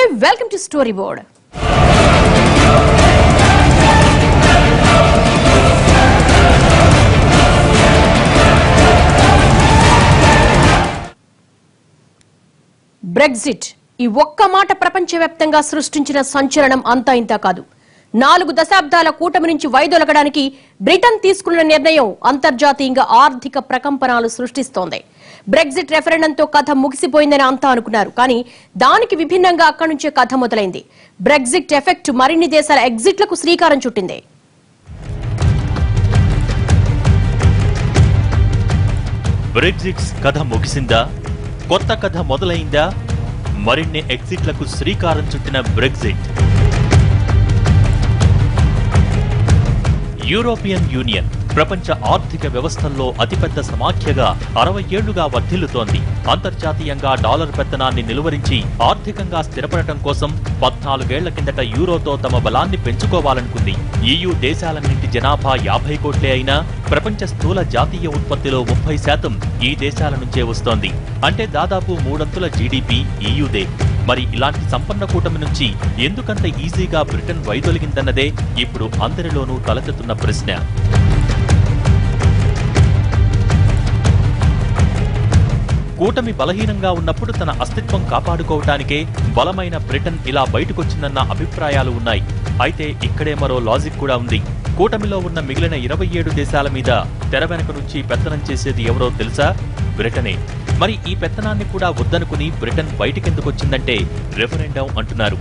Hi, welcome to Storyboard. Brexit ఈ ఒక్క మాట ప్రపంచవ్యాప్తంగా సృష్టించిన సంచలనం అంతా ఇంత కాదు. 4 దశాబ్దాల కూటమి నుంచి వైదొలగడానికి బ్రిటన్ తీసుకున్న నిర్ణయం అంతర్జాతీయంగా ఆర్థిక ప్రకంపనలు సృష్టిస్తోంది. బ్రెగ్జిట్ రెఫరెండంతో కథ ముగిసిపోయిందని అంతా అనుకున్నారు. కానీ దానికి విభిన్నంగా అక్కడి నుంచే కథ మొదలైంది. బ్రెగ్జిట్ ఎఫెక్ట్ మరిన్ని దేశాల ఎగ్జిట్లకు శ్రీకారం చుట్టింది. బ్రెగ్జిట్ కథ ముగిసిందా? కొత్త కథ మొదలైందా? మరిన్ని ఎగ్జిట్లకు శ్రీకారం చుట్టిన బ్రెగ్జిట్. యూరోపియన్ యూనియన్ ప్రపంచ ఆర్థిక వ్యవస్థల్లో అతిపెద్ద సమాఖ్యగా 60 ఏళ్లుగా వర్ధిల్లుతోంది. అంతర్జాతీయంగా డాలర్ పెత్తనాన్ని నిలువరించి ఆర్థికంగా స్థిరపడటం కోసం 14 ఏళ్ల కిందట యూరోతో తమ బలాన్ని పెంచుకోవాలనుకుంది. EU దేశాలన్నింటి జనాభా 50 కోట్లే అయినా ప్రపంచ స్థూల జాతీయ ఉత్పత్తిలో 30% ఈ దేశాల నుంచే వస్తోంది. అంటే దాదాపు 3 జీడీపీ EUదే. మరి ఇలాంటి సంపన్న కూటమి నుంచి ఎందుకంత ఈజీగా బ్రిటన్ వైదొలిగిందన్నదే ఇప్పుడు అందరిలోనూ తలెత్తుతున్న ప్రశ్న. కూటమి బలహీనంగా ఉన్నప్పుడు తన అస్తిత్వం కాపాడుకోవటానికే బలమైన బ్రిటన్ ఇలా బయటకొచ్చిందన్న అభిప్రాయాలు ఉన్నాయి. అయితే ఇక్కడే మరో లాజిక్ కూడా ఉంది. కూటమిలో ఉన్న మిగిలిన 27 దేశాల మీద తెర వెనక నుంచి పెత్తనం చేసేది ఎవరో తెలుసా? బ్రిటనే. మరి ఈ పెత్తనాన్ని కూడా వద్దనుకుని బ్రిటన్ బయటికెందుకొచ్చిందంటే రెఫరెండం అంటున్నారు.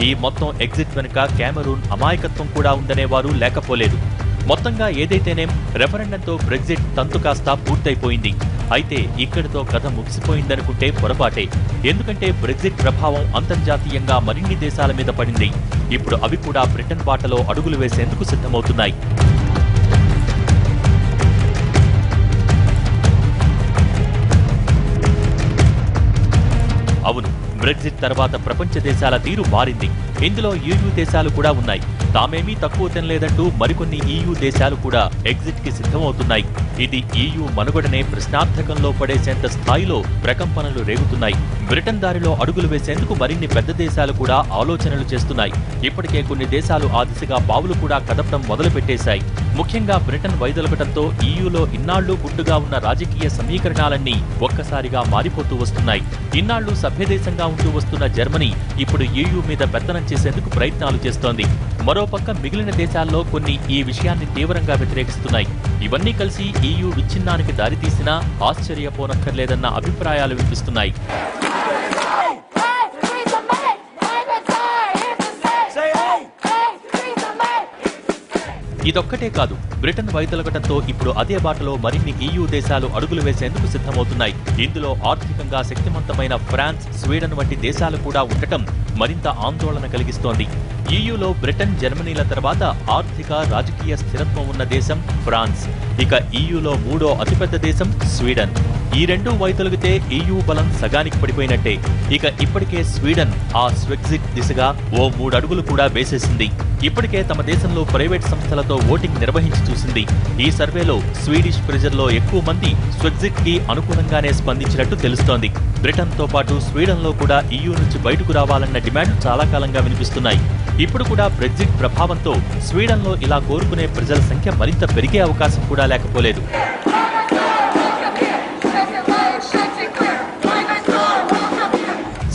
ఈ మొత్తం ఎగ్జిట్ వెనుక కెమెరూన్ అమాయకత్వం కూడా ఉందనేవారు లేకపోలేదు. మొత్తంగా ఏదైతేనేం రెఫరెండంతో బ్రెగ్జిట్ తంతు కాస్త పూర్తయిపోయింది. అయితే ఇక్కడితో కథ ముగిసిపోయిందనుకుంటే పొరపాటే. ఎందుకంటే బ్రెగ్జిట్ ప్రభావం అంతర్జాతీయంగా మరిన్ని దేశాల మీద పడింది. ఇప్పుడు అవి కూడా బ్రిటన్ బాటలో అడుగులు వేసేందుకు సిద్ధమవుతున్నాయి. అవును, బ్రెగ్జిట్ తర్వాత ప్రపంచ దేశాల తీరు మారింది. ఇందులో EU దేశాలు కూడా ఉన్నాయి. తామేమీ తక్కువ తినలేదంటూ మరికొన్ని EU దేశాలు కూడా ఎగ్జిట్ కి సిద్ధమవుతున్నాయి. ఇది EU మనుగడనే ప్రశ్నార్థకంలో పడేసేంత స్థాయిలో ప్రకంపనలు రేగుతున్నాయి. బ్రిటన్ దారిలో అడుగులు వేసేందుకు మరిన్ని పెద్ద దేశాలు కూడా ఆలోచనలు చేస్తున్నాయి. ఇప్పటికే కొన్ని దేశాలు ఆ దిశగా పావులు కూడా కదపడం మొదలుపెట్టేశాయి. ముఖ్యంగా బ్రిటన్ వైదొలగటంతో EUలో ఇన్నాళ్లు గుట్టుగా ఉన్న రాజకీయ సమీకరణాలన్నీ ఒక్కసారిగా మారిపోతూ వస్తున్నాయి. ఇన్నాళ్లు సభ్యదేశంగా ఉంటూ వస్తున్న జర్మనీ ఇప్పుడు EU మీద పెత్తనం చేసేందుకు ప్రయత్నాలు చేస్తోంది. మరోపక్క మిగిలిన దేశాల్లో కొన్ని ఈ విషయాన్ని తీవ్రంగా వ్యతిరేకిస్తున్నాయి. ఇవన్నీ కలిసి EU విచ్ఛిన్నానికి దారితీసినా ఆశ్చర్యపోనక్కర్లేదన్న అభిప్రాయాలు వినిపిస్తున్నాయి. ఇదొక్కటే కాదు, బ్రిటన్ వైదొలగటంతో ఇప్పుడు అదే బాటలో మరిన్ని EU దేశాలు అడుగులు వేసేందుకు సిద్ధమవుతున్నాయి. ఇందులో ఆర్థికంగా శక్తివంతమైన ఫ్రాన్స్, స్వీడన్ వంటి దేశాలు కూడా ఉండటం మరింత ఆందోళన కలిగిస్తోంది. EUలో బ్రిటన్, జర్మనీల తర్వాత ఆర్థిక, రాజకీయ స్థిరత్వం ఉన్న దేశం ఫ్రాన్స్. ఇక EUలో 3వ అతిపెద్ద దేశం స్వీడన్. ఈ రెండూ వైదొలిగితే EU బలం సగానికి పడిపోయినట్టే. ఇక ఇప్పటికే స్వీడన్ ఆ స్వెగ్జిట్ దిశగా ఓ 3 అడుగులు కూడా వేసేసింది. ఇప్పటికే తమ దేశంలో ప్రైవేట్ సంస్థలతో ఓటింగ్ నిర్వహించి చూసింది. ఈ సర్వేలో స్వీడిష్ ప్రజల్లో ఎక్కువ మంది స్వెగ్జిట్ కి అనుకూలంగానే స్పందించినట్టు తెలుస్తోంది. బ్రిటన్ తో పాటు స్వీడన్ లో కూడా EU నుంచి బయటకు రావాలన్న డిమాండ్ చాలా కాలంగా వినిపిస్తున్నాయి. ఇప్పుడు కూడా బ్రెగ్జిట్ ప్రభావంతో స్వీడన్ లో ఇలా కోరుకునే ప్రజల సంఖ్య మరింత పెరిగే అవకాశం కూడా లేకపోలేదు.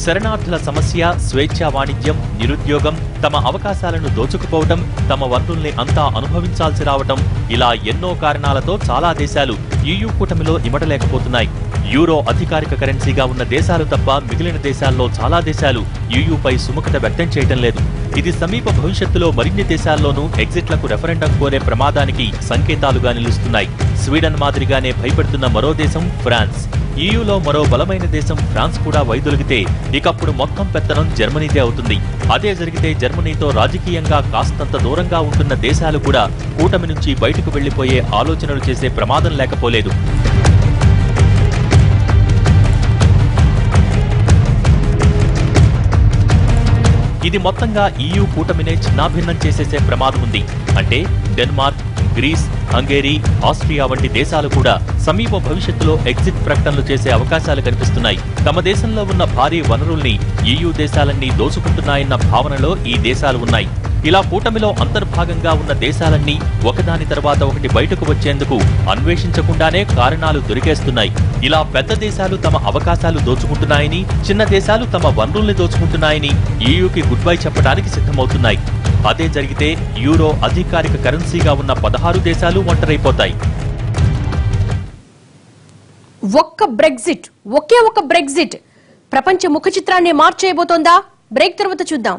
శరణార్థుల సమస్య, స్వేచ్ఛా వాణిజ్యం, నిరుద్యోగం, తమ అవకాశాలను దోచుకుపోవటం, తమ వనరుల్ని అంతా అనుభవించాల్సి రావటం, ఇలా ఎన్నో కారణాలతో చాలా దేశాలు EU కూటమిలో ఇమడలేకపోతున్నాయి. యూరో అధికారిక కరెన్సీగా ఉన్న దేశాలు తప్ప మిగిలిన దేశాల్లో చాలా దేశాలు EUపై సుముఖత వ్యక్తం చేయటం లేదు. ఇది సమీప భవిష్యత్తులో మరిన్ని దేశాల్లోనూ ఎగ్జిట్లకు రెఫరెండం కోరే ప్రమాదానికి సంకేతాలుగా నిలుస్తున్నాయి. స్వీడన్ మాదిరిగానే భయపెడుతున్న మరో దేశం ఫ్రాన్స్. EUలో మరో బలమైన దేశం ఫ్రాన్స్ కూడా వైదొలిగితే ఇకప్పుడు మొత్తం పెత్తనం జర్మనీదే అవుతుంది. అదే జరిగితే జర్మనీతో రాజకీయంగా కాస్తంత దూరంగా ఉంటున్న దేశాలు కూడా కూటమి నుంచి బయటకు వెళ్లిపోయే ఆలోచనలు చేసే ప్రమాదం లేకపోలేదు. ఇది మొత్తంగా EU కూటమినే చిన్నాభిన్నం చేసేసే ప్రమాదం ఉంది. అంటే డెన్మార్క్, గ్రీస్, హంగేరీ, ఆస్ట్రియా వంటి దేశాలు కూడా సమీప భవిష్యత్తులో ఎగ్జిట్ ప్రకటనలు చేసే అవకాశాలు కనిపిస్తున్నాయి. తమ దేశంలో ఉన్న భారీ వనరుల్ని EU దేశాలన్నీ దోచుకుంటున్నాయన్న భావనలో ఈ దేశాలు ఉన్నాయి. ఇలా కూటమిలో అంతర్భాగంగా ఉన్న దేశాలన్నీ ఒకదాని తర్వాత ఒకటి బయటకు వచ్చేందుకు అన్వేషించకుండానే కారణాలు దొరికేస్తున్నాయి. ఇలా పెద్ద దేశాలు తమ అవకాశాలు దోచుకుంటున్నాయని, చిన్న దేశాలు తమ వనరుల్ని దోచుకుంటున్నాయని EUకి గుడ్ బై చెప్పడానికి సిద్ధమవుతున్నాయి. అదే జరిగితే యూరో అధికారిక కరెన్సీగా ఉన్న 16 దేశాలు ఒంటరైపోతాయి. ఒకే ఒక బ్రెగ్జిట్ ప్రపంచ ముఖ చిత్రాన్ని మార్చేయబోతోందా? బ్రేక్ తర్వాత చూద్దాం.